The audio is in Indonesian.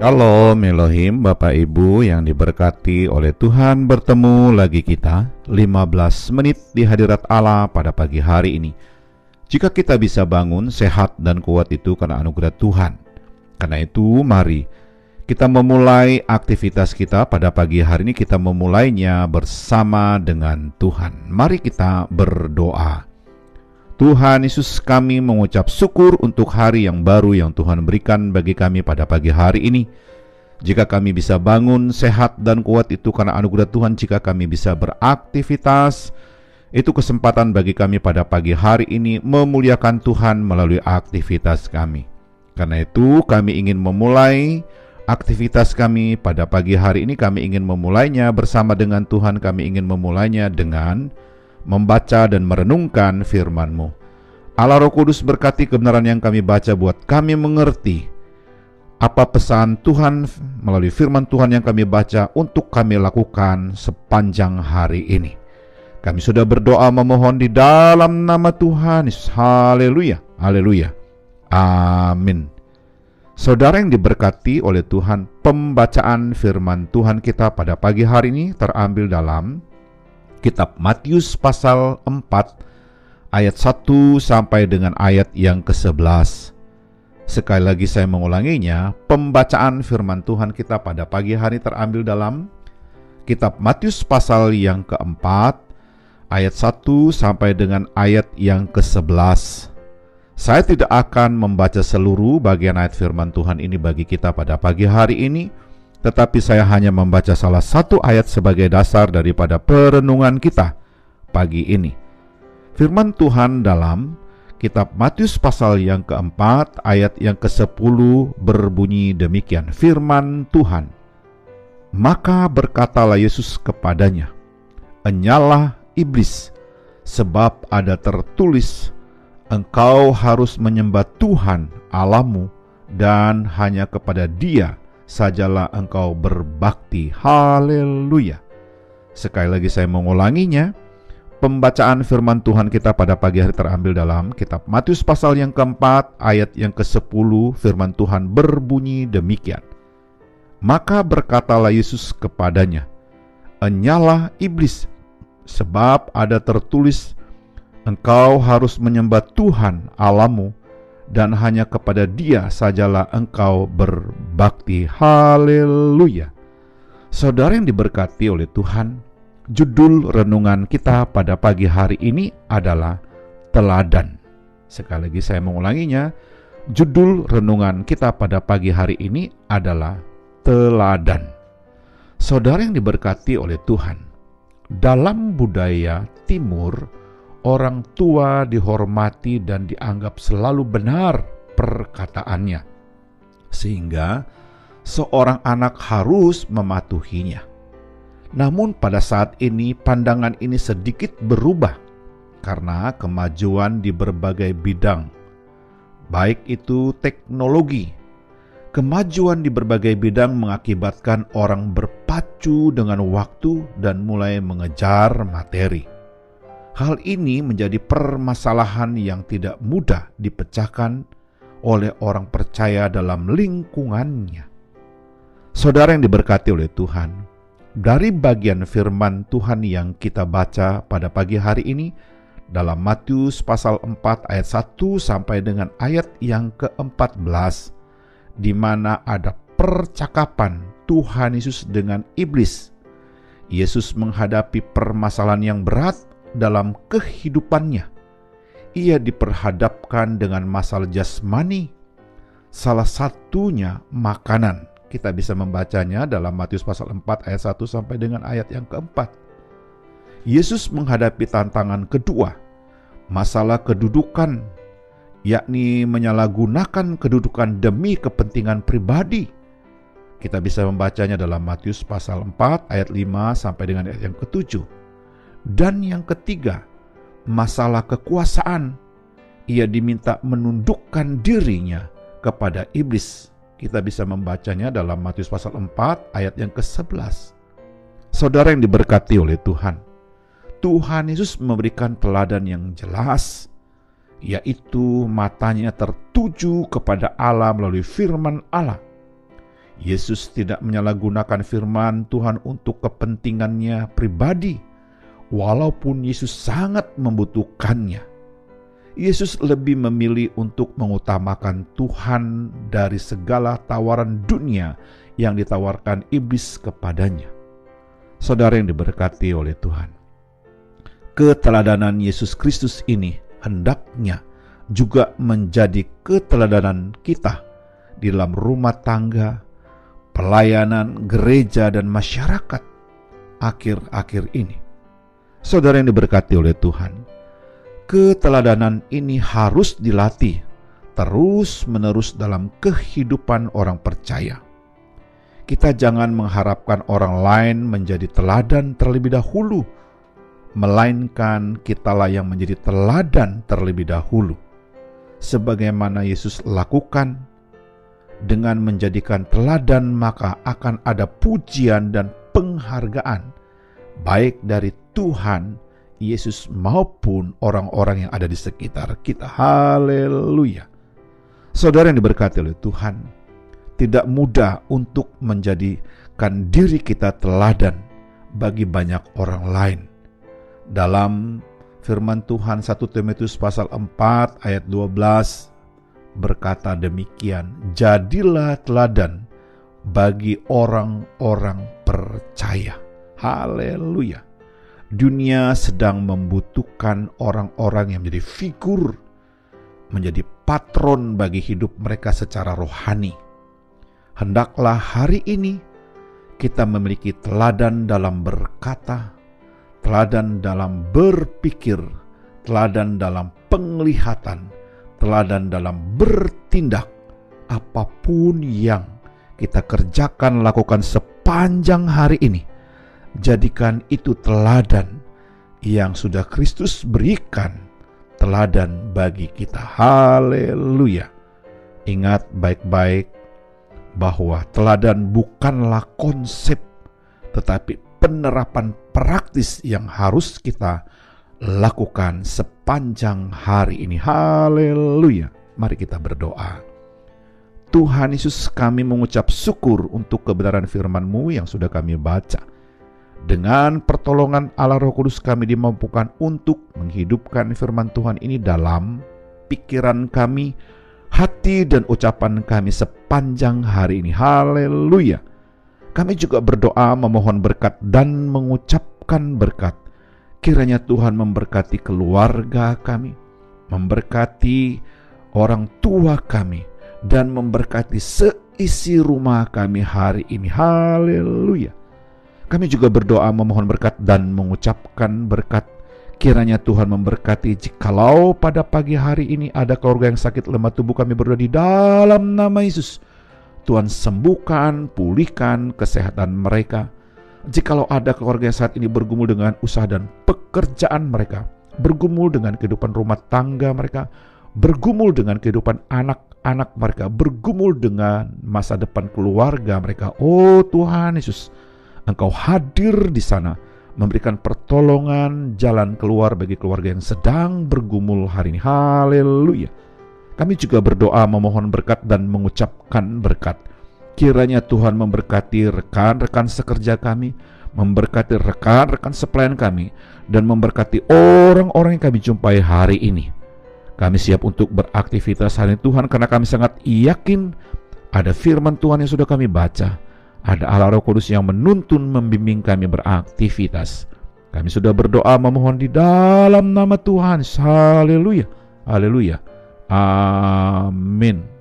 Shalom Elohim, Bapak Ibu yang diberkati oleh Tuhan, bertemu lagi kita 15 menit di hadirat Allah pada pagi hari ini. Jika kita bisa bangun sehat dan kuat itu karena anugerah Tuhan. Karena itu mari kita memulai aktivitas kita pada pagi hari ini, kita memulainya bersama dengan Tuhan. Mari kita berdoa. Tuhan Yesus, kami mengucap syukur untuk hari yang baru yang Tuhan berikan bagi kami pada pagi hari ini. Jika kami bisa bangun sehat dan kuat itu karena anugerah Tuhan. Jika kami bisa beraktivitas, itu kesempatan bagi kami pada pagi hari ini memuliakan Tuhan melalui aktivitas kami. Karena itu kami ingin memulai aktivitas kami pada pagi hari ini. Kami ingin memulainya bersama dengan Tuhan. Kami ingin memulainya dengan membaca dan merenungkan firman-Mu. Allah Roh Kudus, berkati kebenaran yang kami baca buat kami mengerti apa pesan Tuhan melalui firman Tuhan yang kami baca untuk kami lakukan sepanjang hari ini. Kami sudah berdoa memohon di dalam nama Tuhan Yesus. Haleluya, haleluya, amin. Saudara yang diberkati oleh Tuhan, pembacaan firman Tuhan kita pada pagi hari ini terambil dalam Kitab Matius pasal 4 ayat 1 sampai dengan ayat yang ke-11. Sekali lagi saya mengulanginya, pembacaan firman Tuhan kita pada pagi hari terambil dalam Kitab Matius pasal yang keempat ayat 1 sampai dengan ayat yang ke-11. Saya tidak akan membaca seluruh bagian ayat firman Tuhan ini bagi kita pada pagi hari ini, tetapi saya hanya membaca salah satu ayat sebagai dasar daripada perenungan kita pagi ini. Firman Tuhan dalam Kitab Matius pasal yang keempat ayat yang ke-10 berbunyi demikian. Firman Tuhan, maka berkatalah Yesus kepadanya, "Enyalah iblis, sebab ada tertulis, engkau harus menyembah Tuhan Allahmu dan hanya kepada Dia sajalah engkau berbakti." Haleluya. Sekali lagi saya mengulanginya. Pembacaan firman Tuhan kita pada pagi hari terambil dalam Kitab Matius pasal yang keempat ayat yang ke-10. Firman Tuhan berbunyi demikian. Maka berkatalah Yesus kepadanya, "Enyalah iblis, sebab ada tertulis, engkau harus menyembah Tuhan Allahmu dan hanya kepada Dia sajalah engkau berbakti." Haleluya. Saudara yang diberkati oleh Tuhan, judul renungan kita pada pagi hari ini adalah teladan. Sekali lagi saya mengulanginya, judul renungan kita pada pagi hari ini adalah teladan. Saudara yang diberkati oleh Tuhan, dalam budaya Timur, orang tua dihormati dan dianggap selalu benar perkataannya, sehingga seorang anak harus mematuhinya. Namun pada saat ini pandangan ini sedikit berubah karena kemajuan di berbagai bidang, baik itu teknologi. Kemajuan di berbagai bidang mengakibatkan orang berpacu dengan waktu dan mulai mengejar materi. Hal ini menjadi permasalahan yang tidak mudah dipecahkan oleh orang percaya dalam lingkungannya. Saudara yang diberkati oleh Tuhan, dari bagian firman Tuhan yang kita baca pada pagi hari ini dalam Matius pasal 4 ayat 1 sampai dengan ayat yang ke-14, di mana ada percakapan Tuhan Yesus dengan iblis. Yesus menghadapi permasalahan yang berat dalam kehidupannya. Ia diperhadapkan dengan masalah jasmani, salah satunya makanan. Kita bisa membacanya dalam Matius pasal 4 ayat 1 sampai dengan ayat yang keempat. Yesus menghadapi tantangan kedua, masalah kedudukan, yakni menyalahgunakan kedudukan demi kepentingan pribadi. Kita bisa membacanya dalam Matius pasal 4 ayat 5 sampai dengan ayat yang ke-7. Dan yang ketiga, masalah kekuasaan. Ia diminta menundukkan dirinya kepada iblis. Kita bisa membacanya dalam Matius pasal 4 ayat yang ke-11. Saudara yang diberkati oleh Tuhan, Tuhan Yesus memberikan teladan yang jelas, yaitu matanya tertuju kepada Allah melalui firman Allah. Yesus tidak menyalahgunakan firman Tuhan untuk kepentingannya pribadi, walaupun Yesus sangat membutuhkannya. Yesus lebih memilih untuk mengutamakan Tuhan dari segala tawaran dunia yang ditawarkan iblis kepadanya. Saudara yang diberkati oleh Tuhan, keteladanan Yesus Kristus ini hendaknya juga menjadi keteladanan kita di dalam rumah tangga, pelayanan, gereja, dan masyarakat akhir-akhir ini. Saudara yang diberkati oleh Tuhan, keteladanan ini harus dilatih terus-menerus dalam kehidupan orang percaya. Kita jangan mengharapkan orang lain menjadi teladan terlebih dahulu, melainkan kitalah yang menjadi teladan terlebih dahulu. Sebagaimana Yesus lakukan, dengan menjadikan teladan maka akan ada pujian dan penghargaan, baik dari Tuhan Yesus maupun orang-orang yang ada di sekitar kita. Haleluya. Saudara yang diberkati oleh Tuhan, tidak mudah untuk menjadikan diri kita teladan bagi banyak orang lain. Dalam firman Tuhan 1 Timotius pasal 4 ayat 12 berkata demikian, jadilah teladan bagi orang-orang percaya. Haleluya. Dunia sedang membutuhkan orang-orang yang menjadi figur, menjadi patron bagi hidup mereka secara rohani. Hendaklah hari ini kita memiliki teladan dalam berkata, teladan dalam berpikir, teladan dalam penglihatan, teladan dalam bertindak. Apapun yang kita kerjakan, lakukan sepanjang hari ini, jadikan itu teladan yang sudah Kristus berikan, teladan bagi kita. Haleluya. Ingat baik-baik bahwa teladan bukanlah konsep, tetapi penerapan praktis yang harus kita lakukan sepanjang hari ini. Haleluya. Mari kita berdoa. Tuhan Yesus, kami mengucap syukur untuk kebenaran firman-Mu yang sudah kami baca. Dengan pertolongan Allah Roh Kudus kami dimampukan untuk menghidupkan firman Tuhan ini dalam pikiran kami, hati dan ucapan kami sepanjang hari ini. Haleluya. Kami juga berdoa memohon berkat dan mengucapkan berkat. Kiranya Tuhan memberkati keluarga kami, memberkati orang tua kami, dan memberkati seisi rumah kami hari ini. Haleluya. Kami juga berdoa memohon berkat dan mengucapkan berkat. Kiranya Tuhan memberkati jikalau pada pagi hari ini ada keluarga yang sakit lemah tubuh, kami berdoa di dalam nama Yesus. Tuhan sembuhkan, pulihkan kesehatan mereka. Jikalau ada keluarga yang saat ini bergumul dengan usaha dan pekerjaan mereka, bergumul dengan kehidupan rumah tangga mereka, bergumul dengan kehidupan anak-anak mereka, bergumul dengan masa depan keluarga mereka. Oh Tuhan Yesus, Engkau hadir di sana, memberikan pertolongan jalan keluar bagi keluarga yang sedang bergumul hari ini. Haleluya. Kami juga berdoa memohon berkat dan mengucapkan berkat. Kiranya Tuhan memberkati rekan-rekan sekerja kami, memberkati rekan-rekan sepelayan kami, dan memberkati orang-orang yang kami jumpai hari ini. Kami siap untuk beraktivitas hari ini Tuhan, karena kami sangat yakin ada firman Tuhan yang sudah kami baca. Ada Allah Roh Kudus yang menuntun, membimbing kami beraktivitas. Kami sudah berdoa memohon di dalam nama Tuhan. Haleluya. Haleluya. Amin.